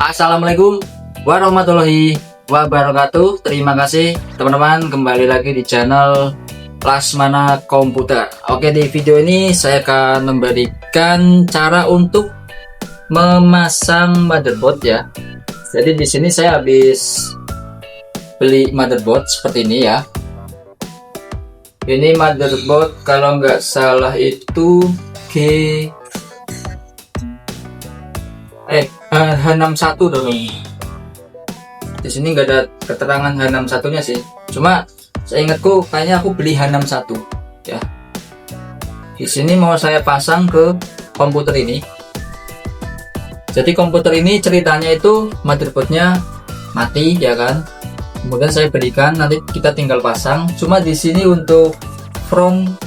Assalamualaikum warahmatullahi wabarakatuh. Terima kasih teman-teman, kembali lagi di channel Lasmana Komputer. Oke, di video ini saya akan memberikan cara untuk memasang motherboard ya. Jadi di sini saya habis beli motherboard seperti ini ya. Ini motherboard kalau nggak salah itu H61 dong. Di sini nggak ada keterangan H61 nya sih. Cuma saya ingatku kayaknya aku beli H61 ya. Di sini mau saya pasang ke komputer ini. Jadi komputer ini ceritanya itu motherboardnya mati ya kan. Kemudian saya berikan, nanti kita tinggal pasang. Cuma di sini untuk front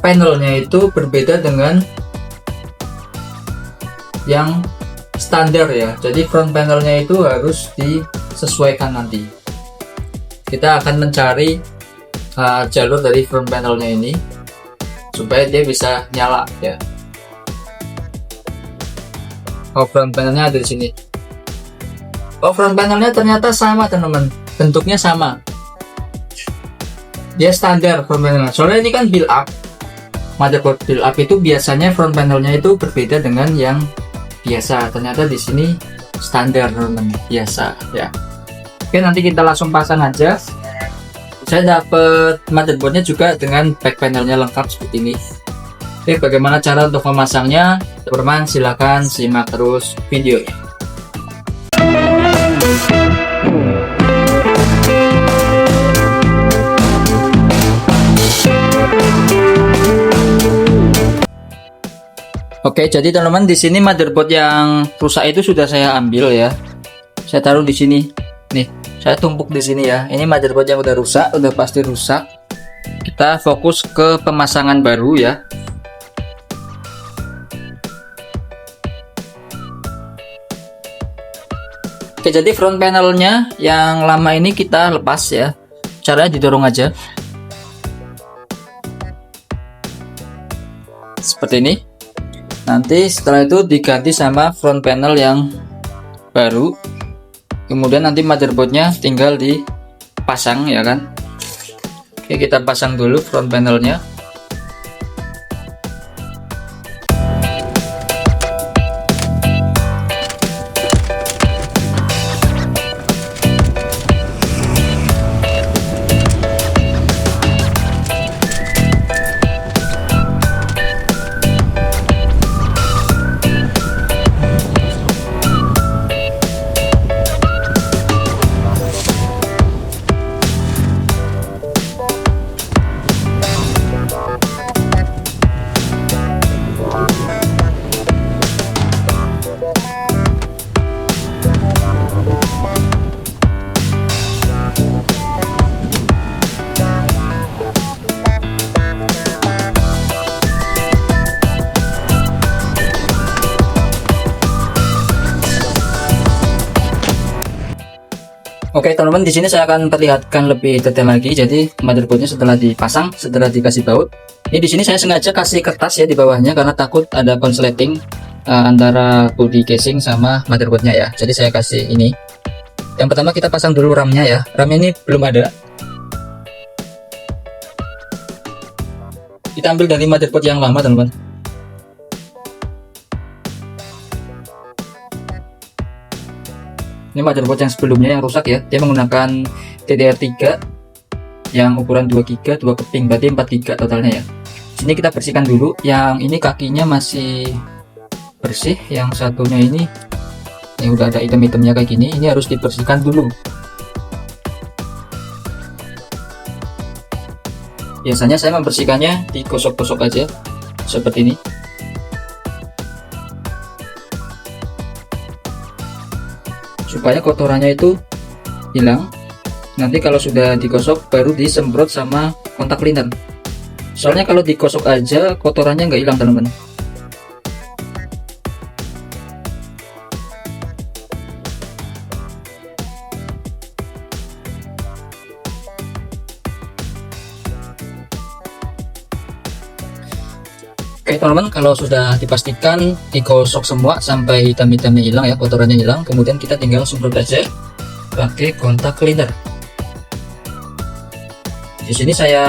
panelnya itu berbeda dengan yang standar ya. Jadi front panelnya itu harus disesuaikan nanti. Kita akan mencari jalur dari front panelnya ini supaya dia bisa nyala ya. Oh, front panelnya ada di sini. Oh, front panelnya ternyata sama teman-teman, bentuknya sama. Dia standar front panelnya. Soalnya ini kan build up. Motherboard build up itu biasanya front panelnya itu berbeda dengan yang biasa. Ternyata di sini standar teman-teman, biasa ya. Oke, nanti kita langsung pasang aja. Saya dapat motherboardnya juga dengan back panelnya lengkap seperti ini. Oke, bagaimana cara untuk memasangnya? Teman-teman silahkan simak terus videonya. Oke, jadi teman-teman di sini motherboard yang rusak itu sudah saya ambil ya. Saya taruh di sini. Nih, saya tumpuk di sini ya. Ini motherboard yang udah rusak, udah pasti rusak. Kita fokus ke pemasangan baru ya. Oke, jadi front panelnya yang lama ini kita lepas ya. Caranya didorong aja. Seperti ini. Nanti setelah itu diganti sama front panel yang baru. Kemudian nanti motherboardnya tinggal dipasang ya kan. Oke, kita pasang dulu front panelnya. Oke teman-teman, di sini saya akan perlihatkan lebih detail lagi. Jadi motherboardnya setelah dipasang, setelah dikasih baut, ini di sini saya sengaja kasih kertas ya di bawahnya karena takut ada konsleting antara body casing sama motherboardnya ya. Jadi saya kasih ini. Yang pertama kita pasang dulu RAM-nya ya. RAM ini belum ada. Kita ambil dari motherboard yang lama teman-teman. Ini motherboard yang sebelumnya yang rusak ya. Dia menggunakan DDR3 yang ukuran 2 GB, 2 keping, berarti 4 GB totalnya ya. Sini kita bersihkan dulu. Yang ini kakinya masih bersih, yang satunya ini udah ada item-itemnya kayak gini. Ini harus dibersihkan dulu. Biasanya saya membersihkannya digosok-gosok aja seperti ini. Supaya kotorannya itu hilang. Nanti kalau sudah digosok baru disemprot sama kontak cleaner. Soalnya kalau digosok aja kotorannya nggak hilang teman-teman. Oke teman-teman, kalau sudah dipastikan digosok semua sampai hitam-hitamnya hilang ya, kotorannya hilang, kemudian kita tinggal semprot aja pakai kontak cleaner. Di sini saya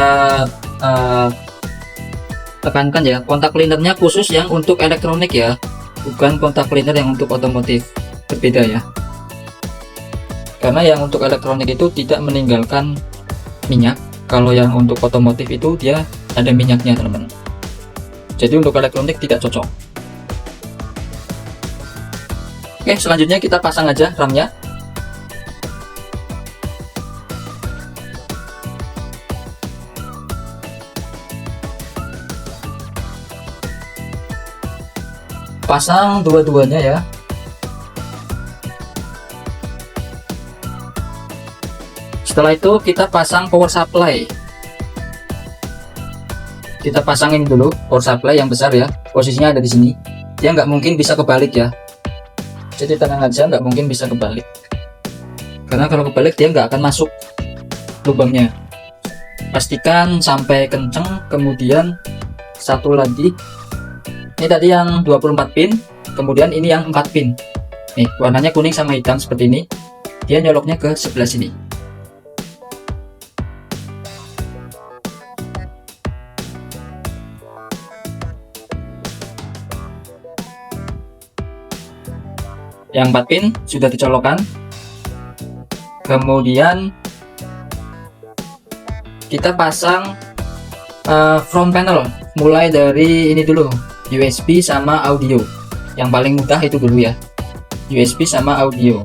tekankan ya, kontak cleanernya khusus yang untuk elektronik ya, bukan kontak cleaner yang untuk otomotif, berbeda ya. Karena yang untuk elektronik itu tidak meninggalkan minyak, kalau yang untuk otomotif itu dia ada minyaknya teman-teman. Jadi untuk elektronik tidak cocok. Oke, selanjutnya kita pasang aja RAM-nya. Pasang dua-duanya ya. Setelah itu kita pasang power supply. Kita pasangin dulu power supply yang besar ya, posisinya ada di sini. Dia nggak mungkin bisa kebalik ya, jadi tenang aja, nggak mungkin bisa kebalik, karena kalau kebalik dia nggak akan masuk lubangnya. Pastikan sampai kenceng. Kemudian satu lagi, ini tadi yang 24 pin, kemudian ini yang 4 pin nih, warnanya kuning sama hitam seperti ini, dia nyoloknya ke sebelah sini. Yang 4 pin sudah dicolokkan. Kemudian kita pasang front panel, mulai dari ini dulu, USB sama audio. Yang paling mudah itu dulu ya, USB sama audio.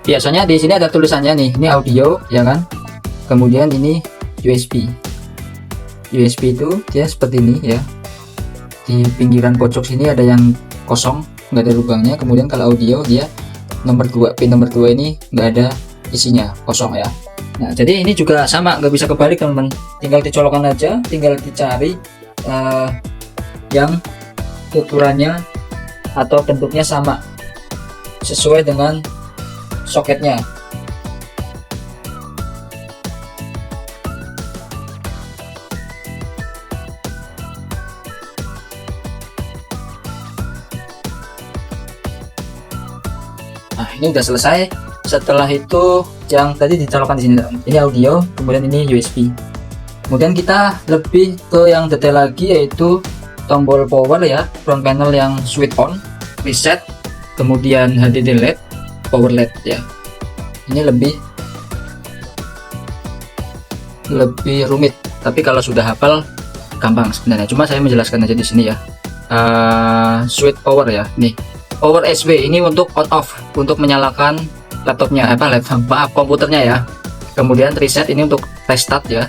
Biasanya di sini ada tulisannya nih, ini audio ya kan. Kemudian ini USB. USB itu dia seperti ini ya. Di pinggiran pojok sini ada yang kosong, nggak ada lubangnya. Kemudian kalau audio dia nomor 2, pin nomor 2 ini nggak ada isinya, kosong ya. Nah, jadi ini juga sama, nggak bisa kebalik teman-teman. Tinggal dicolokkan aja, tinggal dicari yang ukurannya atau bentuknya sama, sesuai dengan soketnya. Nah, ini udah selesai. Setelah itu yang tadi dicolokkan di sini, ini audio, kemudian ini USB. Kemudian kita lebih ke yang detail lagi, yaitu tombol power ya, front panel yang switch on, reset, kemudian HDD LED, power LED ya. Ini lebih rumit, tapi kalau sudah hafal gampang sebenarnya. Cuma saya menjelaskan aja di sini ya. Switch power ya, nih. Power SW ini untuk on off, untuk menyalakan laptopnya, komputernya ya. Kemudian reset ini untuk restart ya.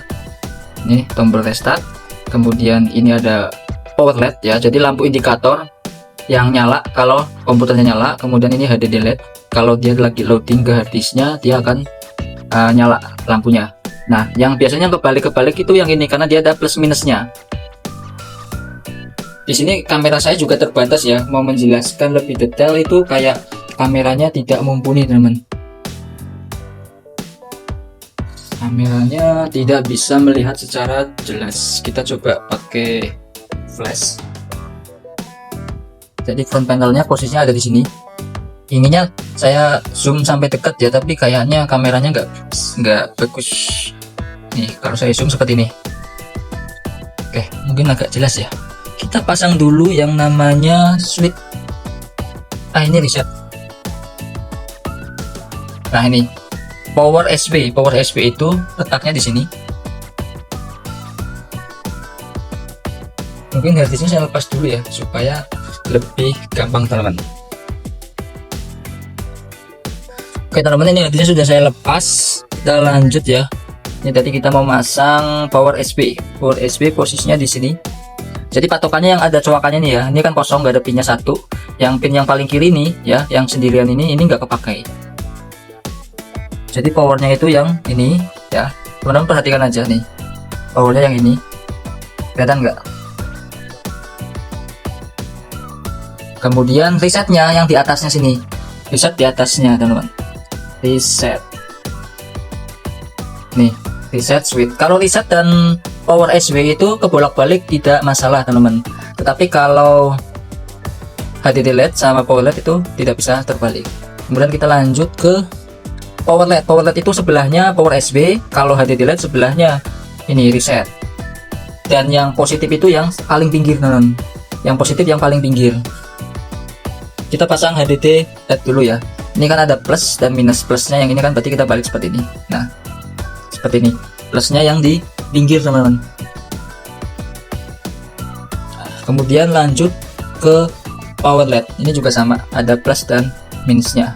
Ini tombol restart. Kemudian ini ada power LED ya, jadi lampu indikator yang nyala kalau komputernya nyala. Kemudian ini HDD LED, kalau dia lagi loading ke harddisknya dia akan nyala lampunya. Nah, yang biasanya kebalik itu yang ini, karena dia ada plus minusnya. Di sini kamera saya juga terbatas ya, mau menjelaskan lebih detail itu kayak kameranya tidak mumpuni teman. Kameranya tidak bisa melihat secara jelas. Kita coba pakai flash. Jadi front panelnya posisinya ada di sini. Ininya saya zoom sampai dekat ya, tapi kayaknya kameranya nggak bagus. Nih kalau saya zoom seperti ini. Oke, mungkin agak jelas ya. Kita pasang dulu yang namanya switch. Ini reset. Nah ini power SW. Power SW itu letaknya di sini. Mungkin harddisknya saya lepas dulu ya, supaya lebih gampang teman-teman. Oke teman-teman, ini harddisknya sudah saya lepas. Kita lanjut ya. Ini tadi kita mau masang power SW. Power SW posisinya di sini. Jadi patokannya yang ada colokannya nih ya, ini kan kosong, nggak ada pinnya satu. Yang pin yang paling kiri nih ya, yang sendirian ini nggak kepakai. Jadi powernya itu yang ini ya, teman-teman perhatikan aja nih, powernya yang ini, kelihatan nggak? Kemudian resetnya yang di atasnya sini, reset di atasnya teman-teman. reset. Nih, reset switch. Kalau reset dan power SW itu kebolak-balik tidak masalah teman-teman. Tetapi kalau HDD LED sama power LED itu tidak bisa terbalik. Kemudian kita lanjut ke power LED. Power LED itu sebelahnya power SW, kalau HDD LED sebelahnya ini reset. Dan yang positif itu yang paling pinggir teman-teman. Yang positif yang paling pinggir. Kita pasang HDD LED dulu ya. Ini kan ada plus dan minus. Plusnya yang ini kan berarti kita balik seperti ini. Nah, seperti ini. Plusnya yang di pinggir teman-teman. Kemudian lanjut ke power LED. Ini juga sama, ada plus dan minusnya.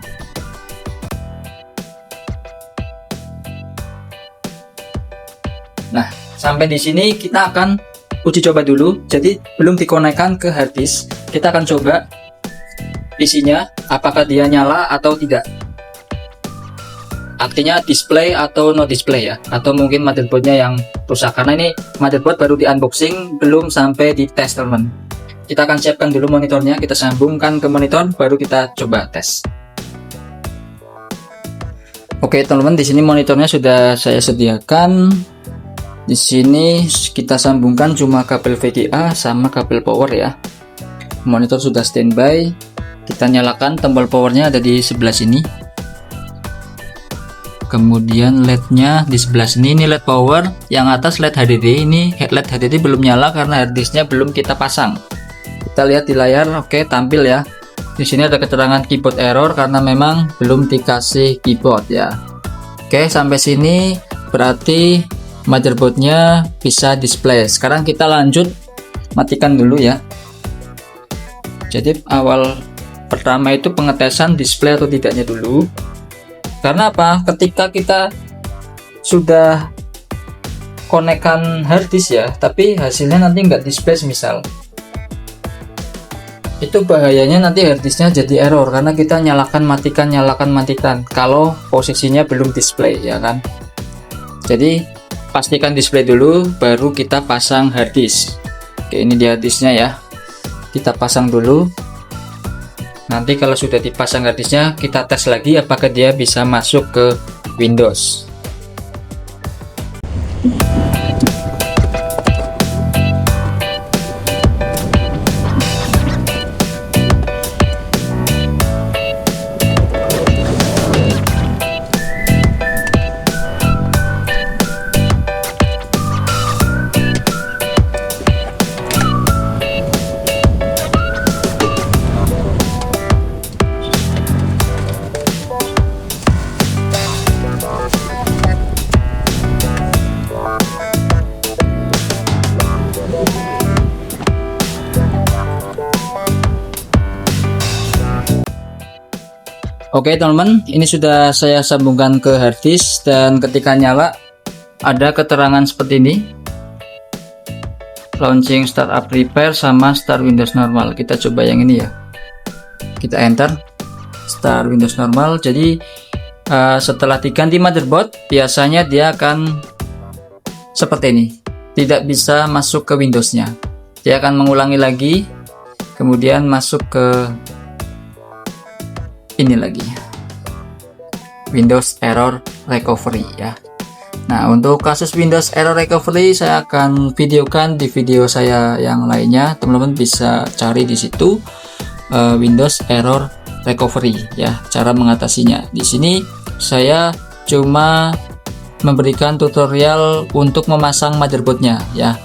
Nah, sampai di sini kita akan uji coba dulu. Jadi belum dikonekkan ke hard disk. Kita akan coba isinya apakah dia nyala atau tidak. Artinya display atau no display ya, atau mungkin motherboardnya yang rusak, karena ini motherboard baru di unboxing, belum sampai di tes teman. Kita akan siapkan dulu monitornya, kita sambungkan ke monitor, baru kita coba tes. Oke teman-teman, di sini monitornya sudah saya sediakan. Di sini kita sambungkan cuma kabel VGA sama kabel power ya. Monitor sudah standby. Kita nyalakan, tombol powernya ada di sebelah sini. Kemudian LED-nya di sebelah sini, ini LED power, yang atas LED HDD. Ini LED HDD belum nyala karena harddisknya belum kita pasang. Kita lihat di layar, oke, tampil ya. Di sini ada keterangan keyboard error karena memang belum dikasih keyboard ya. Oke, sampai sini berarti motherboardnya bisa display. Sekarang kita lanjut, matikan dulu ya. Jadi awal pertama itu pengetesan display atau tidaknya dulu. Karena apa? Ketika kita sudah konekkan harddisk ya, tapi hasilnya nanti nggak display misal, itu bahayanya nanti harddisknya jadi error karena kita nyalakan matikan kalau posisinya belum display ya kan. Jadi pastikan display dulu, baru kita pasang harddisk. Oke, ini dia harddisknya ya, kita pasang dulu. Nanti kalau sudah dipasang harddisknya, kita tes lagi apakah dia bisa masuk ke Windows. Oke teman-teman, ini sudah saya sambungkan ke harddisk dan ketika nyala ada keterangan seperti ini. Launching startup repair sama start Windows normal. Kita coba yang ini ya. Kita enter start Windows normal. Jadi setelah diganti motherboard biasanya dia akan seperti ini. Tidak bisa masuk ke Windows-nya. Dia akan mengulangi lagi, kemudian masuk ke ini lagi, Windows Error Recovery ya. Nah, untuk kasus Windows Error Recovery saya akan videokan di video saya yang lainnya. Teman-teman bisa cari di situ Windows Error Recovery ya, cara mengatasinya. Di sini saya cuma memberikan tutorial untuk memasang motherboardnya ya.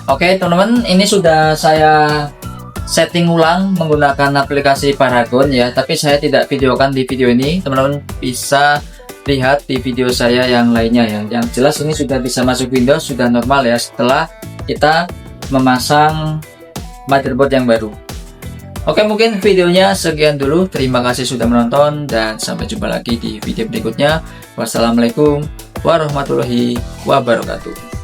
Oke teman-teman, ini sudah saya setting ulang menggunakan aplikasi Paragon ya, tapi saya tidak videokan di video ini. Teman-teman bisa lihat di video saya yang lainnya ya. Yang jelas ini sudah bisa masuk Windows, sudah normal ya setelah kita memasang motherboard yang baru. Oke, mungkin videonya sekian dulu. Terima kasih sudah menonton dan sampai jumpa lagi di video berikutnya. Wassalamualaikum warahmatullahi wabarakatuh.